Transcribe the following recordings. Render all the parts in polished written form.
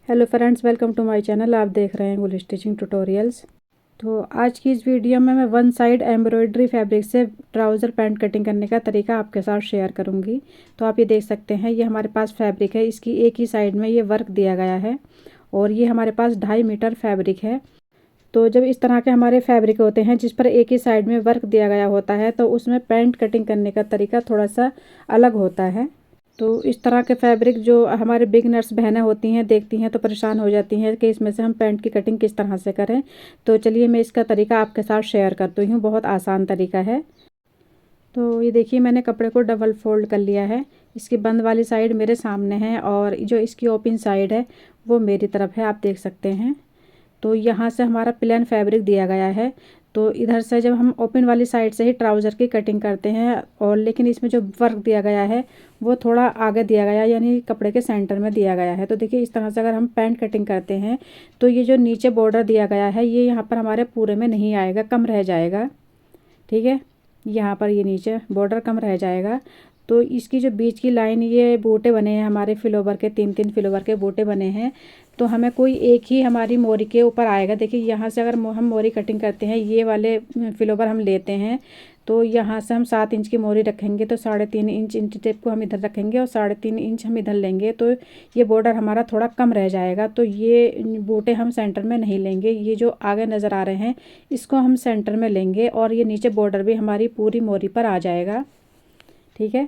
Hello friends, welcome to my channel. आप देख रहे हैं वूल स्टिचिंग ट्यूटोरियल्स। तो आज की इस वीडियो में मैं वन साइड एम्ब्रॉयडरी फैब्रिक से ट्राउज़र पैंट कटिंग करने का तरीका आपके साथ शेयर करूंगी। तो आप ये देख सकते हैं, ये हमारे पास फैब्रिक है। इसकी एक ही साइड में ये वर्क दिया गया है और ये हमारे पास 2.5 मीटर फैब्रिक है। तो जब इस तरह के हमारे फैब्रिक होते हैं जिस पर एक ही साइड में वर्क दिया गया होता है, तो उसमें पैंट कटिंग करने का तरीका थोड़ा सा अलग होता है। तो इस तरह के फैब्रिक जो हमारे बिगनर्स बहनें होती हैं, देखती हैं तो परेशान हो जाती हैं कि इसमें से हम पैंट की कटिंग किस तरह से करें। तो चलिए मैं इसका तरीका आपके साथ शेयर करती हूँ। बहुत आसान तरीका है। तो ये देखिए, मैंने कपड़े को डबल फोल्ड कर लिया है। इसकी बंद वाली साइड मेरे सामने है और जो इसकी ओपन साइड है वो मेरी तरफ है, आप देख सकते हैं। तो यहाँ से हमारा प्लेन फैब्रिक दिया गया है। तो इधर से जब हम ओपन वाली साइड से ही ट्राउज़र की कटिंग करते हैं, और लेकिन इसमें जो वर्क दिया गया है वो थोड़ा आगे दिया गया है, यानी कपड़े के सेंटर में दिया गया है। तो देखिए, इस तरह से अगर हम पैंट कटिंग करते हैं तो ये जो नीचे बॉर्डर दिया गया है ये यहाँ पर हमारे पूरे में नहीं आएगा, कम रह जाएगा। ठीक है, यहाँ पर ये नीचे बॉर्डर कम रह जाएगा। तो इसकी जो बीच की लाइन, ये बूटे बने हैं हमारे फिलोवर के, 3-3 फिलोवर के बूटे बने हैं। तो हमें कोई एक ही हमारी मोरी के ऊपर आएगा। देखिए, यहाँ से अगर हम मोरी कटिंग करते हैं, ये वाले फिलोवर हम लेते हैं, तो यहाँ से हम 7 इंच की मोरी रखेंगे तो 3.5 इंच इंच टेप को हम इधर रखेंगे और 3.5 इंच हम इधर लेंगे। तो ये बॉर्डर हमारा थोड़ा कम रह जाएगा। तो ये बूटे हम सेंटर में नहीं लेंगे, ये जो आगे नज़र आ रहे हैं इसको हम सेंटर में लेंगे और ये नीचे बॉर्डर भी हमारी पूरी मोरी पर आ जाएगा। ठीक है,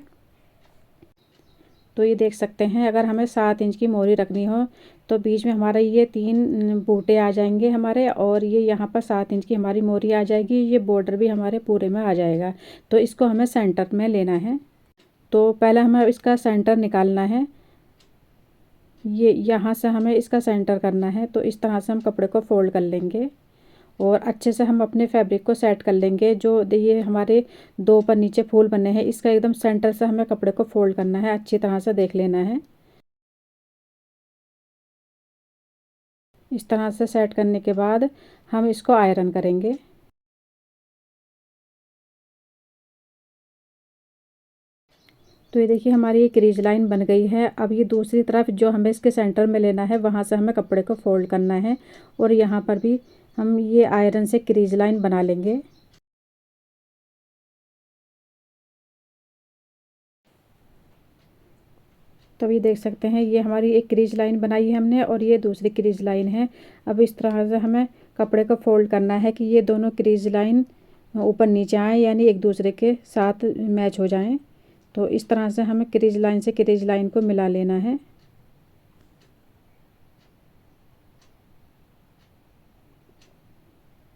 तो ये देख सकते हैं, अगर हमें 7 इंच की मोरी रखनी हो तो बीच में हमारे ये 3 बूटे आ जाएंगे हमारे, और ये यहाँ पर 7 इंच की हमारी मोरी आ जाएगी। ये बॉर्डर भी हमारे पूरे में आ जाएगा। तो इसको हमें सेंटर में लेना है। तो पहले हमें इसका सेंटर निकालना है। ये यहाँ से हमें इसका सेंटर करना है। तो इस तरह से हम कपड़े को फोल्ड कर लेंगे और अच्छे से हम अपने फैब्रिक को सेट कर लेंगे। जो ये हमारे 2 पर नीचे फूल बने हैं, इसका एकदम सेंटर से हमें कपड़े को फोल्ड करना है, अच्छी तरह से देख लेना है। इस तरह से सेट करने के बाद हम इसको आयरन करेंगे। तो ये देखिए, हमारी ये क्रीज लाइन बन गई है। अब ये दूसरी तरफ जो हमें इसके सेंटर में लेना है, वहाँ से हमें कपड़े को फोल्ड करना है और यहाँ पर भी हम ये आयरन से क्रीज लाइन बना लेंगे। तो ये देख सकते हैं, ये हमारी एक क्रीज लाइन बनाई है हमने और ये दूसरी क्रीज लाइन है। अब इस तरह से हमें कपड़े को फोल्ड करना है कि ये दोनों क्रीज लाइन ऊपर नीचे आए, यानी एक दूसरे के साथ मैच हो जाएं। तो इस तरह से हमें क्रीज लाइन से क्रीज लाइन को मिला लेना है।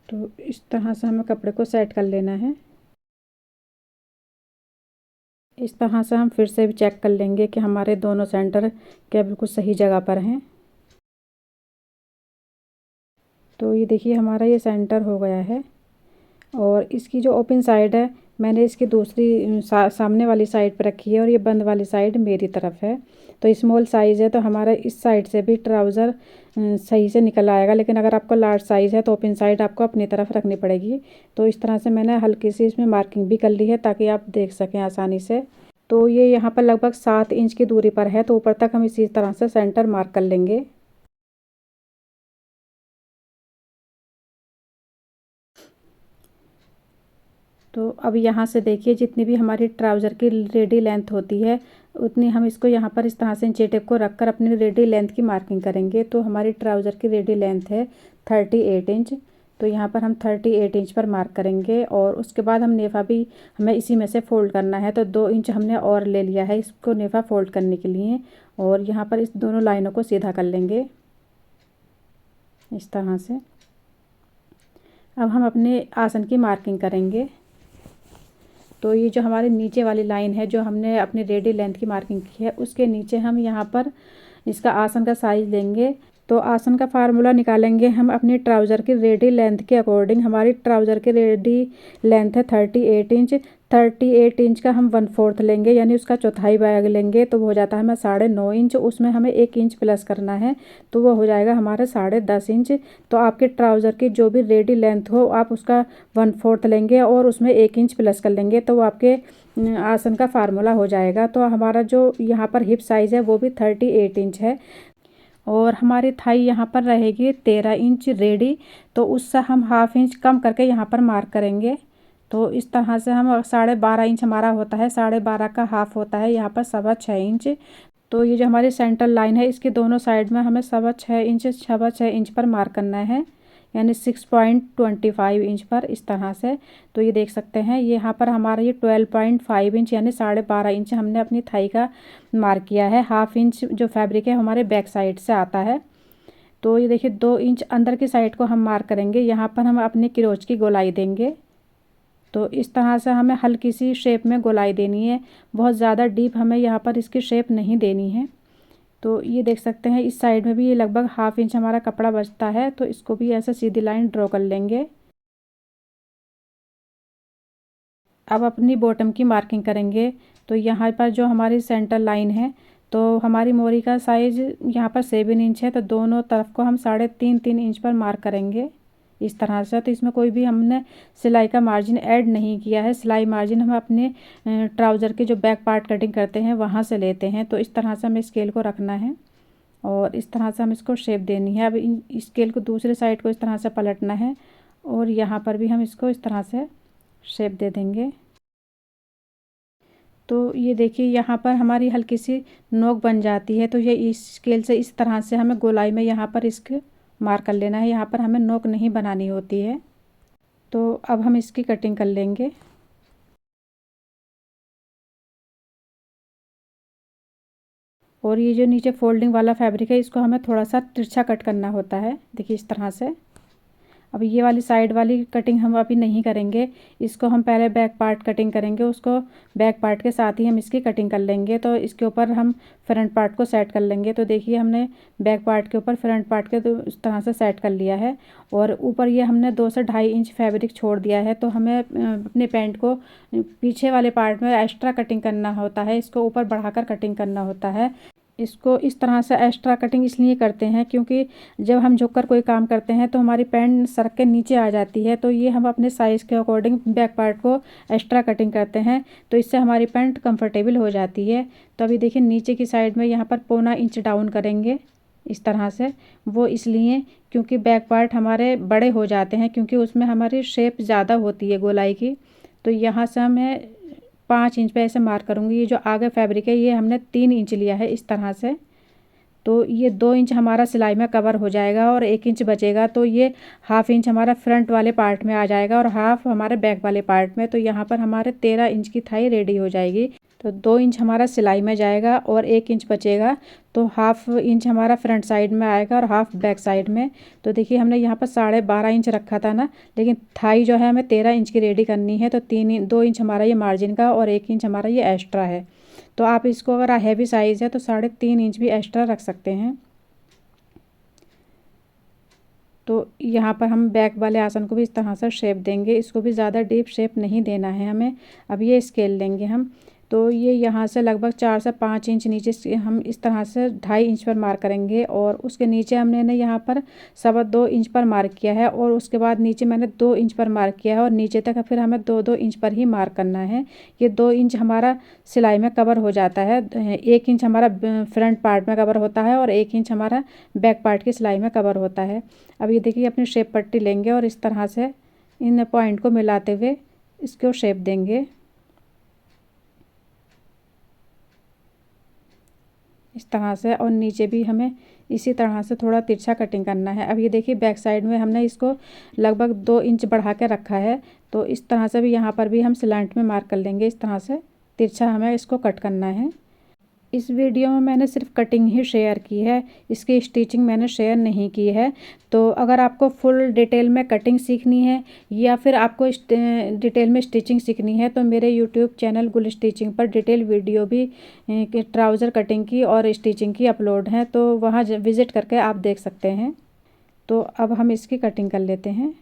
तो इस तरह से हमें कपड़े को सेट कर लेना है। इस तरह से हम फिर से भी चेक कर लेंगे कि हमारे दोनों सेंटर क्या बिल्कुल सही जगह पर हैं। तो ये देखिए, हमारा ये सेंटर हो गया है। और इसकी जो ओपन साइड है, मैंने इसकी दूसरी सामने वाली साइड पर रखी है और ये बंद वाली साइड मेरी तरफ है। तो स्मॉल साइज़ है तो हमारा इस साइड से भी ट्राउज़र सही से निकल आएगा, लेकिन अगर आपको लार्ज साइज़ है तो ओपन साइड आपको अपनी तरफ रखनी पड़ेगी। तो इस तरह से मैंने हल्की सी इसमें मार्किंग भी कर ली है ताकि आप देख सकें आसानी से। तो ये यहाँ पर लगभग 7 इंच की दूरी पर है, तो ऊपर तक हम इसी तरह से सेंटर मार्क कर लेंगे। तो अब यहाँ से देखिए, जितनी भी हमारी ट्राउज़र की रेडी लेंथ होती है उतनी हम इसको यहाँ पर इस तरह से इंची टेप को रखकर अपनी रेडी लेंथ की मार्किंग करेंगे। तो हमारी ट्राउज़र की रेडी लेंथ है 38 इंच। तो यहाँ पर हम 38 इंच पर मार्क करेंगे और उसके बाद हम नेफा भी हमें इसी में से फ़ोल्ड करना है। तो 2 इंच हमने और ले लिया है इसको नेफा फ़ोल्ड करने के लिए, और यहाँ पर इस दोनों लाइनों को सीधा कर लेंगे इस तरह से। अब हम अपने आसन की मार्किंग करेंगे। तो ये जो हमारे नीचे वाली लाइन है, जो हमने अपनी रेडी लेंथ की मार्किंग की है, उसके नीचे हम यहाँ पर इसका आसन का साइज़ लेंगे। तो आसन का फार्मूला निकालेंगे हम अपनी ट्राउज़र की रेडी लेंथ के अकॉर्डिंग। हमारी ट्राउज़र की रेडी लेंथ है 38 इंच। 38 इंच का हम 1/4 लेंगे, यानी उसका चौथाई भाग लेंगे, तो वो हो जाता है हमें 9.5 इंच। उसमें हमें 1 इंच प्लस करना है, तो वो हो जाएगा हमारे 10.5 इंच। तो आपके ट्राउज़र की जो भी रेडी लेंथ हो आप उसका 1/4 लेंगे और उसमें 1 इंच प्लस कर लेंगे, तो वो आपके आसन का फार्मूला हो जाएगा। तो हमारा जो यहाँ पर हिप साइज़ है वो भी 38 इंच है। और हमारी थाई यहाँ पर रहेगी 13 इंच रेडी, तो उससे हम हाफ इंच कम करके यहाँ पर मार्क करेंगे। तो इस तरह से हम 12.5 इंच हमारा होता है, 12.5 का हाफ होता है यहाँ पर 6.25 इंच। तो ये जो हमारी सेंटर लाइन है इसके दोनों साइड में हमें 6.25 इंच पर मार्क करना है, यानी 6.25 इंच पर, इस तरह से। तो ये देख सकते हैं यहाँ पर हमारा ये 12.5 इंच यानी 12.5 इंच हमने अपनी थाई का मार्क किया है। हाफ इंच जो फैब्रिक है हमारे बैक साइड से आता है। तो ये देखिए 2 इंच अंदर की साइड को हम मार्क करेंगे, यहाँ पर हम अपनी क्रोच की गोलाई देंगे। तो इस तरह से हमें हल्की सी शेप में गोलाई देनी है, बहुत ज़्यादा डीप हमें यहाँ पर इसकी शेप नहीं देनी है। तो ये देख सकते हैं इस साइड में भी ये लगभग हाफ इंच हमारा कपड़ा बचता है, तो इसको भी ऐसे सीधी लाइन ड्रॉ कर लेंगे। अब अपनी बॉटम की मार्किंग करेंगे। तो यहाँ पर जो हमारी सेंटर लाइन है, तो हमारी मोरी का साइज़ यहाँ पर 7 इंच है, तो दोनों तरफ को हम 3.5 इंच पर मार्क करेंगे इस तरह से। तो इसमें कोई भी हमने सिलाई का मार्जिन ऐड नहीं किया है, सिलाई मार्जिन हम अपने ट्राउज़र के जो बैक पार्ट कटिंग करते हैं वहाँ से लेते हैं। तो इस तरह से हमें स्केल को रखना है और इस तरह से हम इसको शेप देनी है। अब इन स्केल को दूसरे साइड को इस तरह से पलटना है और यहाँ पर भी हम इसको इस तरह से शेप दे देंगे। तो ये देखिए यहाँ पर हमारी हल्की सी नोक बन जाती है, तो ये इस स्केल से इस तरह से हमें गोलाई में यहाँ पर इसके मार्क कर लेना है। यहाँ पर हमें नोक नहीं बनानी होती है। तो अब हम इसकी कटिंग कर लेंगे। और ये जो नीचे फोल्डिंग वाला फैब्रिक है इसको हमें थोड़ा सा तिरछा कट करना होता है, देखिए इस तरह से। अब ये वाली साइड वाली कटिंग हम अभी नहीं करेंगे, इसको हम पहले बैक पार्ट कटिंग करेंगे, उसको बैक पार्ट के साथ ही हम इसकी कटिंग कर लेंगे। तो इसके ऊपर हम फ्रंट पार्ट को सेट कर लेंगे। तो देखिए हमने बैक पार्ट के ऊपर फ्रंट पार्ट के तो इस तरह से सेट कर लिया है और ऊपर ये हमने 2 से 2.5 इंच फैब्रिक छोड़ दिया है। तो हमें अपने पैंट को पीछे वाले पार्ट में एक्स्ट्रा कटिंग करना होता है, इसको ऊपर बढ़ाकर कटिंग करना होता है। इसको इस तरह से एक्स्ट्रा कटिंग इसलिए करते हैं क्योंकि जब हम झुककर कोई काम करते हैं तो हमारी पैंट सर के नीचे आ जाती है। तो ये हम अपने साइज़ के अकॉर्डिंग बैक पार्ट को एक्स्ट्रा कटिंग करते हैं, तो इससे हमारी पैंट कंफर्टेबल हो जाती है। तो अभी देखिए नीचे की साइड में यहाँ पर 0.25 इंच डाउन करेंगे इस तरह से। वो इसलिए क्योंकि बैक पार्ट हमारे बड़े हो जाते हैं, क्योंकि उसमें हमारी शेप ज़्यादा होती है गोलाई की। तो यहाँ से हमें 5 इंच पे ऐसे मार्क करूँगी। ये जो आगे फैब्रिक है ये हमने 3 इंच लिया है इस तरह से। तो ये 2 इंच हमारा सिलाई में कवर हो जाएगा और 1 इंच बचेगा, तो ये हाफ इंच हमारा फ्रंट वाले पार्ट में आ जाएगा और हाफ हमारे बैक वाले पार्ट में। तो यहाँ पर हमारे 13 इंच की थाई रेडी हो जाएगी। तो 2 इंच हमारा सिलाई में जाएगा और 1 इंच बचेगा, तो हाफ इंच हमारा फ्रंट साइड में आएगा और हाफ बैक साइड में। तो देखिए हमने यहाँ पर 12.5 इंच रखा था ना, लेकिन थाई जो है हमें 13 इंच की रेडी करनी है। तो 2 इंच हमारा ये मार्जिन का और 1 इंच हमारा ये एक्स्ट्रा है। तो आप इसको अगर हैवी साइज़ है तो 3.5 इंच भी एक्स्ट्रा रख सकते हैं। तो यहाँ पर हम बैक वाले आसन को भी इस तरह से शेप देंगे, इसको भी ज़्यादा डीप शेप नहीं देना है हमें। अब ये स्केल लेंगे हम, तो ये यहाँ से लगभग 4 से 5 इंच नीचे से हम इस तरह से 2.5 इंच पर मार्क करेंगे और उसके नीचे हमने यहाँ पर 2.25 इंच पर मार्क किया है और उसके बाद नीचे मैंने 2 इंच पर मार्क किया है और नीचे तक फिर हमें 2-2 इंच पर ही मार्क करना है। ये 2 इंच हमारा सिलाई में कवर हो जाता है, 1 इंच हमारा फ्रंट पार्ट में कवर होता है और 1 इंच हमारा बैक पार्ट की सिलाई में कवर होता है। अब ये देखिए अपनी शेप पट्टी लेंगे और इस तरह से इन पॉइंट को मिलाते हुए इसको शेप देंगे इस तरह से। और नीचे भी हमें इसी तरह से थोड़ा तिरछा कटिंग करना है। अब ये देखिए बैक साइड में हमने इसको लगभग 2 इंच बढ़ा के रखा है, तो इस तरह से भी यहाँ पर भी हम स्लैंट में मार्क कर लेंगे। इस तरह से तिरछा हमें इसको कट करना है। इस वीडियो में मैंने सिर्फ कटिंग ही शेयर की है, इसकी स्टिचिंग मैंने शेयर नहीं की है। तो अगर आपको फुल डिटेल में कटिंग सीखनी है या फिर आपको डिटेल में स्टिचिंग सीखनी है तो मेरे यूट्यूब चैनल गुल स्टिचिंग पर डिटेल वीडियो भी ट्राउज़र कटिंग की और स्टिचिंग की अपलोड हैं, तो वहाँ विज़िट करके आप देख सकते हैं। तो अब हम इसकी कटिंग कर लेते हैं।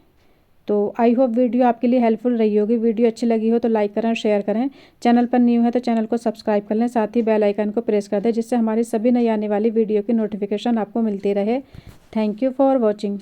तो आई होप वीडियो आपके लिए हेल्पफुल रही होगी। वीडियो अच्छी लगी हो तो लाइक करें, शेयर करें। चैनल पर न्यू है तो चैनल को सब्सक्राइब कर लें, साथ ही बेल आइकन को प्रेस कर दें जिससे हमारी सभी नई आने वाली वीडियो की नोटिफिकेशन आपको मिलती रहे। Thank you for watching.